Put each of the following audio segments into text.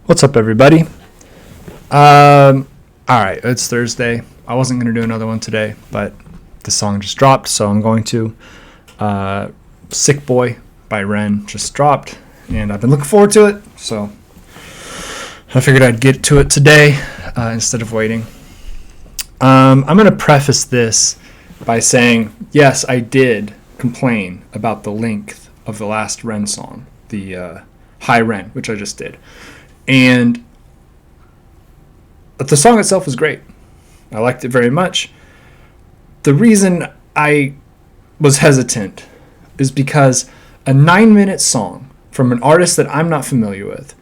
What's up, everybody? All right, it's Thursday. I wasn't going to do another one today, but the song just dropped, so I'm going to. Sick Boy by REN just dropped, and I've been looking forward to it, so I figured I'd get to it today instead of waiting. I'm going to preface this by saying, yes, I did complain about the length of the last REN song, the High REN, which I just did. But the song itself was great. I liked it very much. The reason I was hesitant is because a 9-minute song from an artist that I'm not familiar with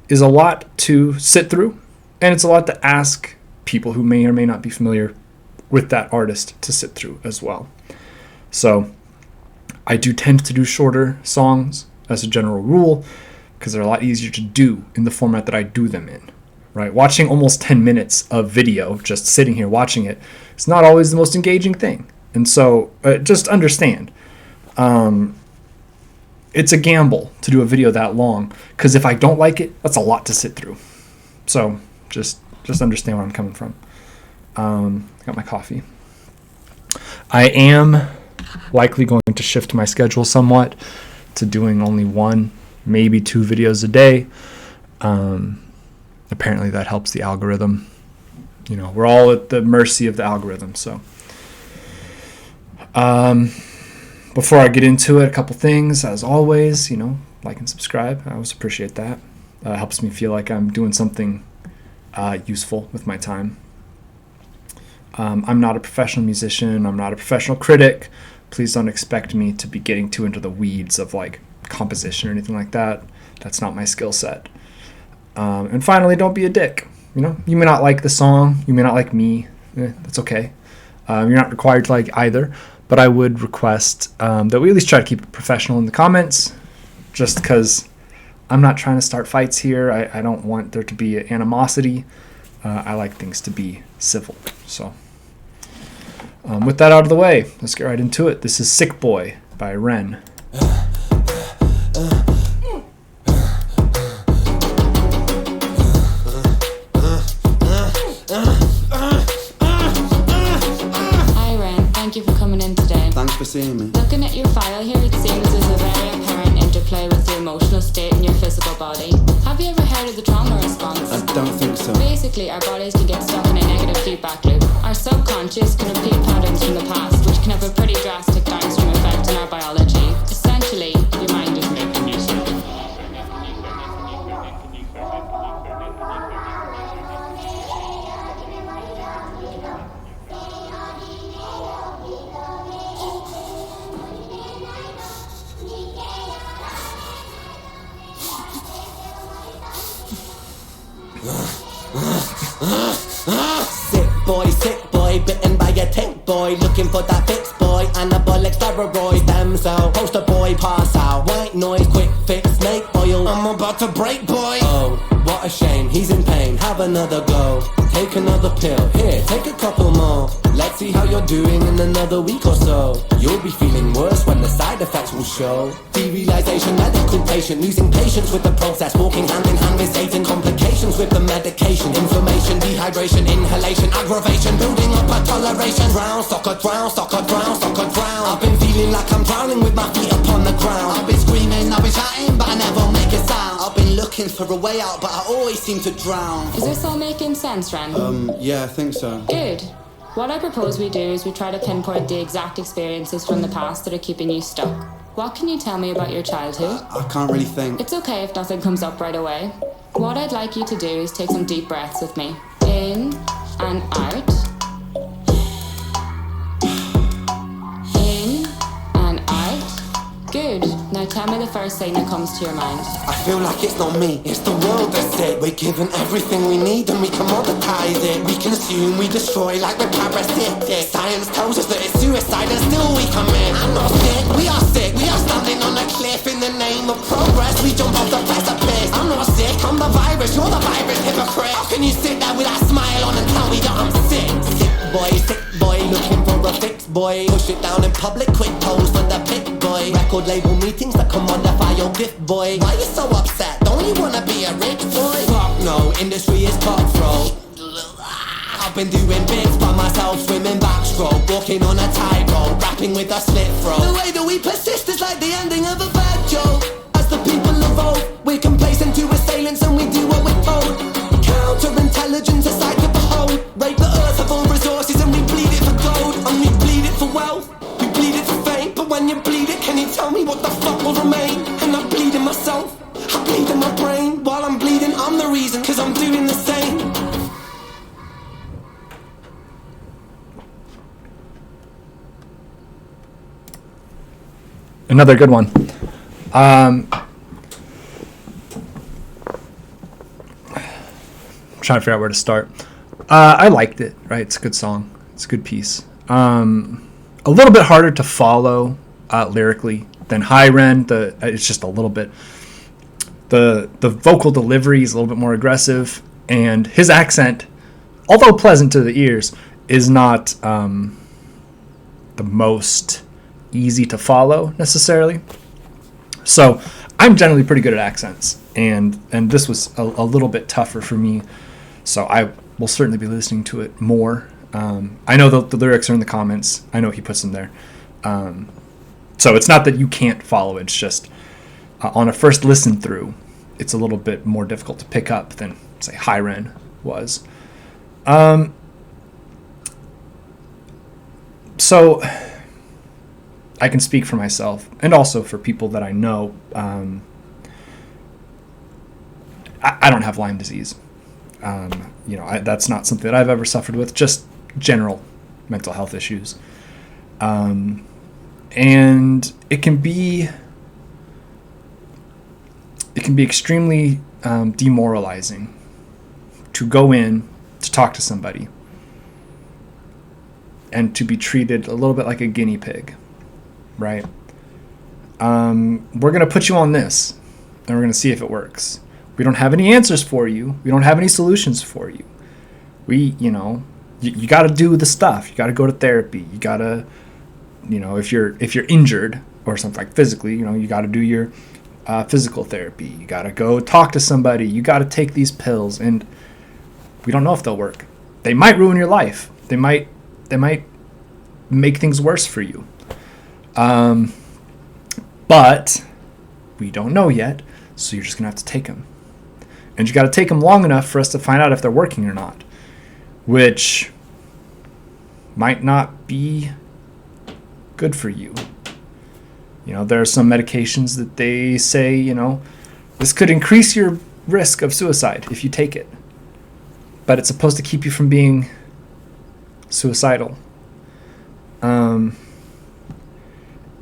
is a lot to sit through, and it's a lot to ask people who may or may not be familiar with that artist to sit through as well. So I do tend to do shorter songs as a general rule because they're a lot easier to do in the format that I do them in. Right? Watching almost 10 minutes of video, just sitting here watching it, is not always the most engaging thing. And so just understand, it's a gamble to do a video that long, because if I don't like it, that's a lot to sit through. So just understand where I'm coming from. Got my coffee. I am likely going to shift my schedule somewhat to doing only 1, maybe 2 videos a day. Apparently that helps the algorithm. You know, we're all at the mercy of the algorithm. So before I get into it, a couple things. As always, like and subscribe. I always appreciate that. Helps me feel like I'm doing something useful with my time. I'm not a professional musician. I'm not a professional critic. Please don't expect me to be getting too into the weeds of like composition or anything like that. That's not my skill set. And finally, don't be a dick. You may not like the song. You may not like me. That's okay. You're not required to like either. But I would request that we at least try to keep it professional in the comments, just because I'm not trying to start fights here. I don't want there to be animosity. I like things to be civil. So with that out of the way, let's get right into it. This is Sick Boy by REN. For seeing me. Looking at your file here, it seems there's a very apparent interplay with your emotional state and your physical body. Have you ever heard of the trauma response? I don't think so. Basically, our bodies can get stuck in a negative feedback loop. Our subconscious can repeat patterns from the past, which can have a pretty drastic downstream effect on our biology. Essentially, your mind is making you sick. Sick boy, bitten by a tick boy, looking for that fix boy, anabolic steroids, damn cell, poster boy, pass out, white noise, quick fix, snake oil, I'm about to break boy. Oh, what a shame, he's in pain, have another go, take another pill, here, take a couple more, let's see how you're doing in another week or so, you'll be feeling worse when the side effects will show, derealization, medical patient, losing patience with the process, walking hand in hand with Satan, complications with the medication, inflammation, dehydration, inhalation, aggravation, building up a toleration, drown, soccer, drown, soccer, drown, soccer, drown, I've been feeling like I'm drowning with my feet upon the ground, I've been screaming, I've been shouting, but I never make a sound, I've been looking for a way out, but I always seem to drown. Is this all making sense, Ren? Yeah, I think so. Good. What I propose we do is we try to pinpoint the exact experiences from the past that are keeping you stuck. What can you tell me about your childhood? I can't really think. It's okay if nothing comes up right away. What I'd like you to do is take some deep breaths with me. In and out. In and out. Good. Now tell me the first thing that comes to your mind. I feel like it's not me, it's the world that's sick. We're given everything we need and we commoditize it. We consume, we destroy like we're parasitic. Science tells us that it's suicide and still we commit. I'm not sick, we are standing on a cliff in the name of progress. We jump off the precipice. I'm not sick, I'm the virus, you're the virus, hypocrite. How can you sit there with that smile on and tell me that I'm sick? Sick boy, looking for a fix boy. Push it down in public, quick pose for the pick boy. Record label meetings that commodify your gift boy. Why you so upset? Don't you wanna be a rich boy? Fuck know, industry is cutthroat. I've been doing bits by myself, swimming backstroke, walking on a tightrope, rapping with a slit throat. The way that we persist is like the ending of a bad joke. As the people evolve, we're complacent to assailants and we do what we're told. Counterintelligence, a sight to behold. Rape the earth of all resources and we bleed it for gold. And we bleed it for wealth, we bleed it for fame. But when you bleed it, can you tell me what the fuck will remain? And I'm bleeding myself, I bleed in my brain. While I'm bleeding, I'm the reason, cause I'm doing the same. Another good one. I'm trying to figure out where to start. I liked it, right? It's a good song. It's a good piece. A little bit harder to follow lyrically than REN. It's just a little bit. The vocal delivery is a little bit more aggressive, and his accent, although pleasant to the ears, is not the most easy to follow necessarily. So I'm generally pretty good at accents, and this was a little bit tougher for me. So I will certainly be listening to it more. I know the lyrics are in the comments. I know he puts them there. So it's not that you can't follow it. It's just on a first listen through, it's a little bit more difficult to pick up than, say, REN was. So I can speak for myself and also for people that I know. I don't have Lyme disease. That's not something that I've ever suffered with, just general mental health issues. And it can be extremely demoralizing to go in to talk to somebody and to be treated a little bit like a guinea pig, right? We're going to put you on this, and we're going to see if it works. We don't have any answers for you. We don't have any solutions for you. You got to do the stuff. You got to go to therapy. You got to, if you're injured or something like physically, you got to do your physical therapy. You got to go talk to somebody. You got to take these pills, and we don't know if they'll work. They might ruin your life. They might make things worse for you. But we don't know yet, so you're just gonna have to take them. And you got to take them long enough for us to find out if they're working or not, which might not be good for you. There are some medications that they say, this could increase your risk of suicide if you take it. But it's supposed to keep you from being suicidal.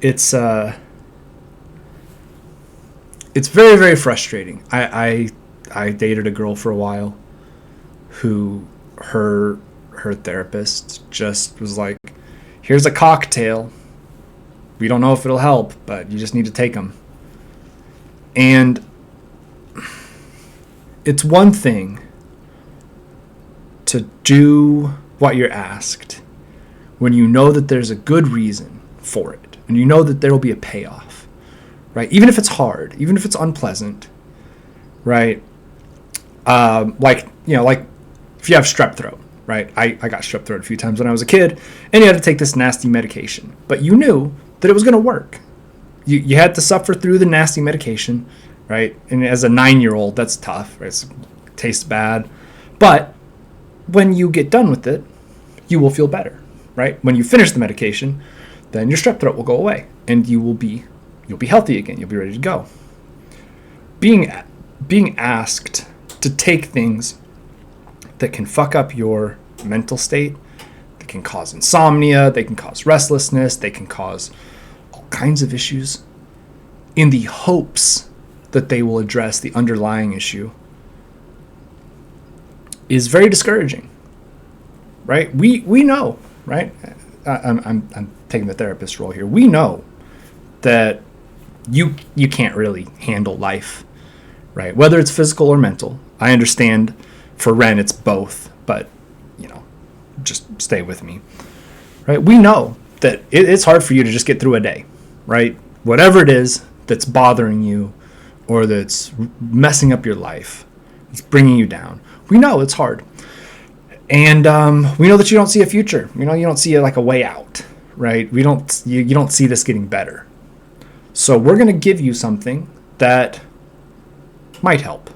It's very, very frustrating. I dated a girl for a while who her therapist just was like, here's a cocktail. We don't know if it'll help, but you just need to take them. And it's one thing to do what you're asked when you know that there's a good reason for it, and you know that there will be a payoff, right? Even if it's hard, even if it's unpleasant, right? Like if you have strep throat, right? I got strep throat a few times when I was a kid, and you had to take this nasty medication, but you knew that it was going to work. You had to suffer through the nasty medication, right? And as a 9-year-old, that's tough, right? It tastes bad, but when you get done with it, you will feel better, right? When you finish the medication, then your strep throat will go away, and you'll be healthy again. You'll be ready to go. Being asked to take things that can fuck up your mental state, that can cause insomnia, they can cause restlessness, they can cause all kinds of issues, in the hopes that they will address the underlying issue, is very discouraging, right? We know, right? I'm taking the therapist role here. We know that you can't really handle life, right? Whether it's physical or mental. I understand for REN it's both, but just stay with me, right? We know that it's hard for you to just get through a day, right? Whatever it is that's bothering you or that's messing up your life, It's bringing you down. We know it's hard. And we know that you don't see a future. You don't see like a way out, right? You don't see this getting better. So we're going to give you something that might help.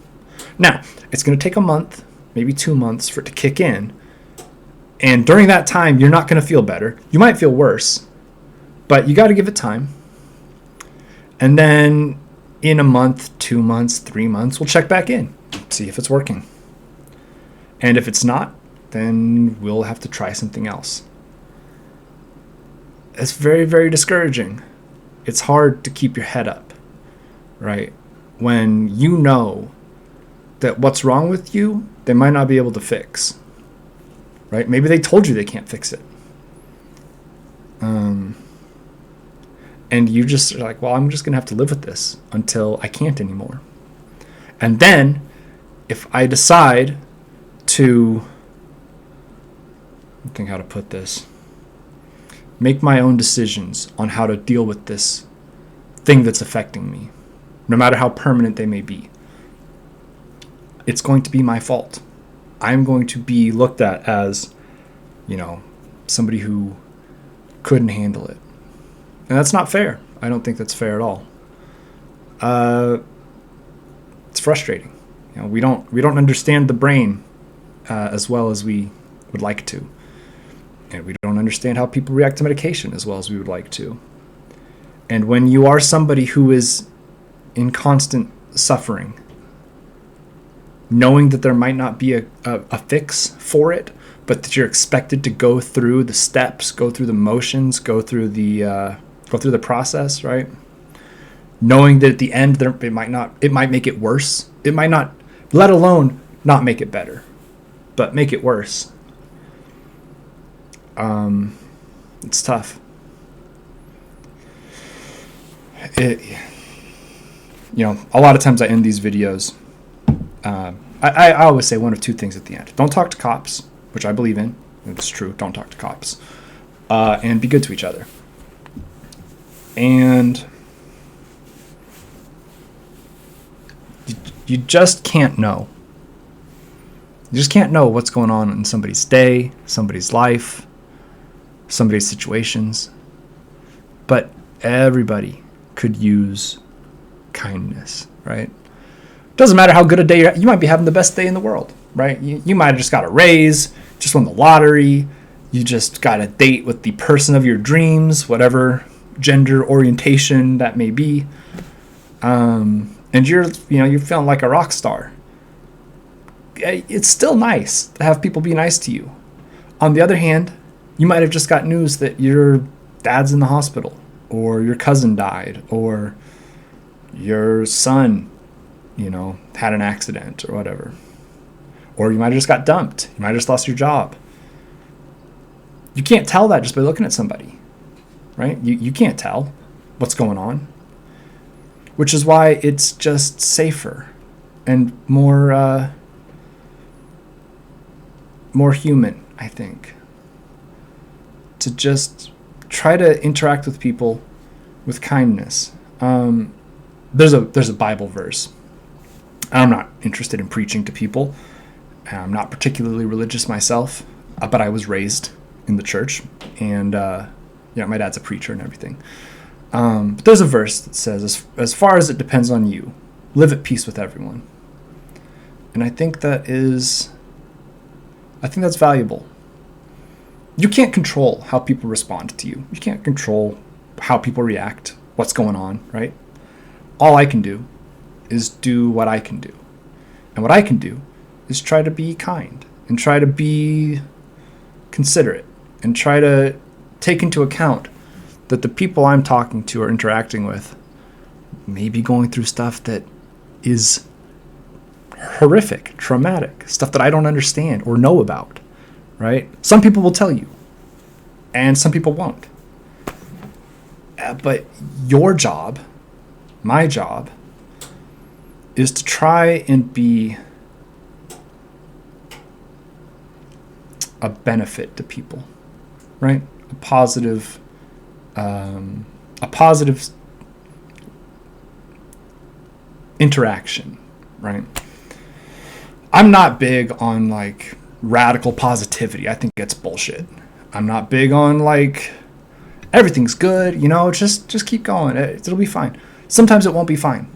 Now, it's going to take a month, maybe 2 months for it to kick in. And during that time, you're not going to feel better. You might feel worse, but you got to give it time. And then in a month, 2 months, 3 months, we'll check back in, see if it's working. And if it's not, then we'll have to try something else. It's very, very discouraging. It's hard to keep your head up, right? When you know that what's wrong with you, they might not be able to fix, right? Maybe they told you they can't fix it. And you just are like, well, I'm just going to have to live with this until I can't anymore. And then if I decide to, I think how to put this, make my own decisions on how to deal with this thing that's affecting me, no matter how permanent they may be, it's going to be my fault. I'm going to be looked at as, somebody who couldn't handle it. And that's not fair. I don't think that's fair at all. It's frustrating. We don't understand the brain as well as we would like to. And we don't understand how people react to medication as well as we would like to. And when you are somebody who is in constant suffering, knowing that there might not be a fix for it, but that you're expected to go through the steps, go through the motions, go through the process, right? Knowing that at the end it might make it worse. It might not, let alone not make it better, but make it worse. It's tough. A lot of times I end these videos. I always say one of two things at the end. Don't talk to cops, which I believe in. It's true. Don't talk to cops. And be good to each other. And you just can't know. You just can't know what's going on in somebody's day, somebody's life, somebody's situations. But everybody could use kindness, right? Doesn't matter how good a day you might be having the best day in the world, right? You might have just got a raise, just won the lottery, you just got a date with the person of your dreams, whatever gender orientation that may be, and you're feeling like a rock star. It's still nice to have people be nice to you. On the other hand, you might have just got news that your dad's in the hospital, or your cousin died, or your son had an accident or whatever. Or you might have just got dumped. You might have just lost your job. You can't tell that just by looking at somebody, right? You can't tell what's going on. Which is why it's just safer and more human, I think, to just try to interact with people with kindness. There's a Bible verse. I'm not interested in preaching to people. I'm not particularly religious myself, but I was raised in the church, and my dad's a preacher and everything. But there's a verse that says, as far as it depends on you, live at peace with everyone. And I think that's valuable. You can't control how people respond to you. You can't control how people react, what's going on, right? All I can do is do what I can do. And what I can do is try to be kind and try to be considerate and try to take into account that the people I'm talking to or interacting with may be going through stuff that is horrific, traumatic, stuff that I don't understand or know about, right? Some people will tell you, and some people won't. But your job, my job, is to try and be a benefit to people, right? A positive interaction, right? I'm not big on like radical positivity. I think it's bullshit. I'm not big on like everything's good, just keep going. It'll be fine. Sometimes it won't be fine.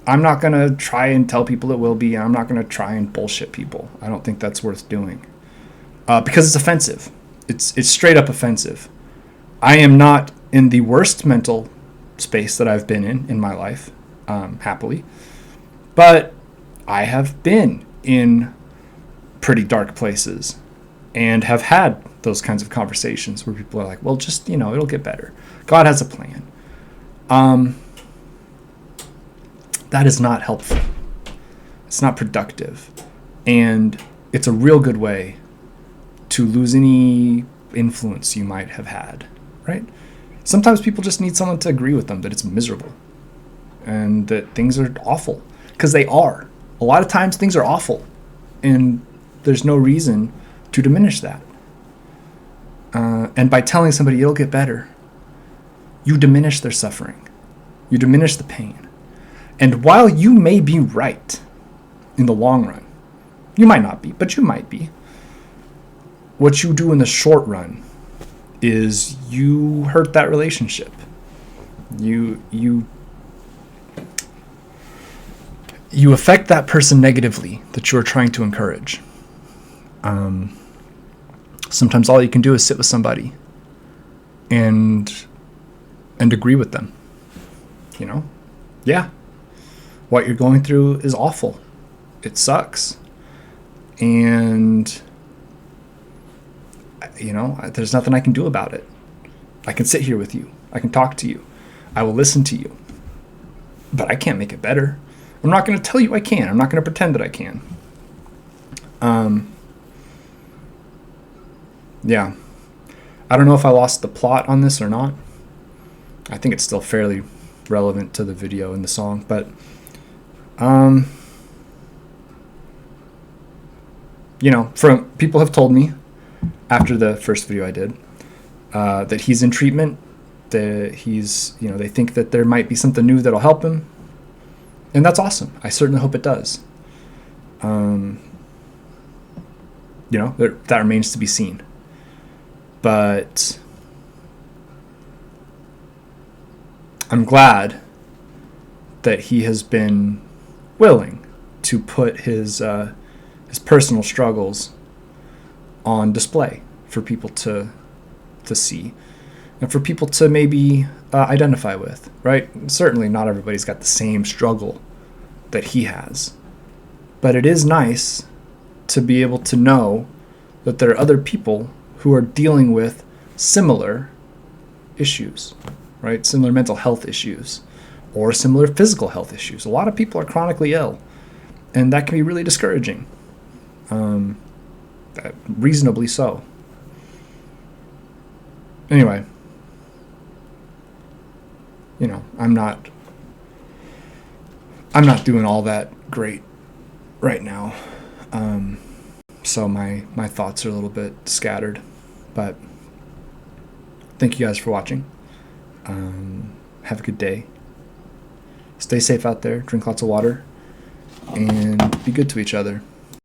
I'm not going to try and tell people it will be. And I'm not going to try and bullshit people. I don't think that's worth doing. Because it's offensive. It's straight up offensive. I am not in the worst mental space that I've been in my life, happily. But I have been in pretty dark places and have had those kinds of conversations where people are like, well, just, it'll get better. God has a plan. That is not helpful. It's not productive. And it's a real good way to lose any influence you might have had, right? Sometimes people just need someone to agree with them that it's miserable and that things are awful, because they are. A lot of times things are awful, and there's no reason to diminish that. And by telling somebody it'll get better, you diminish their suffering. You diminish the pain. And while you may be right in the long run, you might not be, but you might be. What you do in the short run is you hurt that relationship. You affect that person negatively that you are trying to encourage. Sometimes all you can do is sit with somebody and agree with them. Yeah, what you're going through is awful. It sucks. And there's nothing I can do about it. I can sit here with you. I can talk to you. I will listen to you. But I can't make it better. I'm not going to tell you I can. I'm not going to pretend that I can. Yeah. I don't know if I lost the plot on this or not. I think it's still fairly relevant to the video and the song, but from people have told me after the first video I did that he's in treatment, that he's, they think that there might be something new that'll help him, and that's awesome. I certainly hope it does. That remains to be seen. But I'm glad that he has been willing to put his personal struggles on display for people to see and for people to maybe identify with, right? Certainly not everybody's got the same struggle that he has, but it is nice to be able to know that there are other people who are dealing with similar issues, right? Similar mental health issues or similar physical health issues. A lot of people are chronically ill, and that can be really discouraging. Reasonably so. Anyway, I'm not doing all that great right now. So my thoughts are a little bit scattered, but thank you guys for watching. Have a good day. Stay safe out there, drink lots of water, and be good to each other.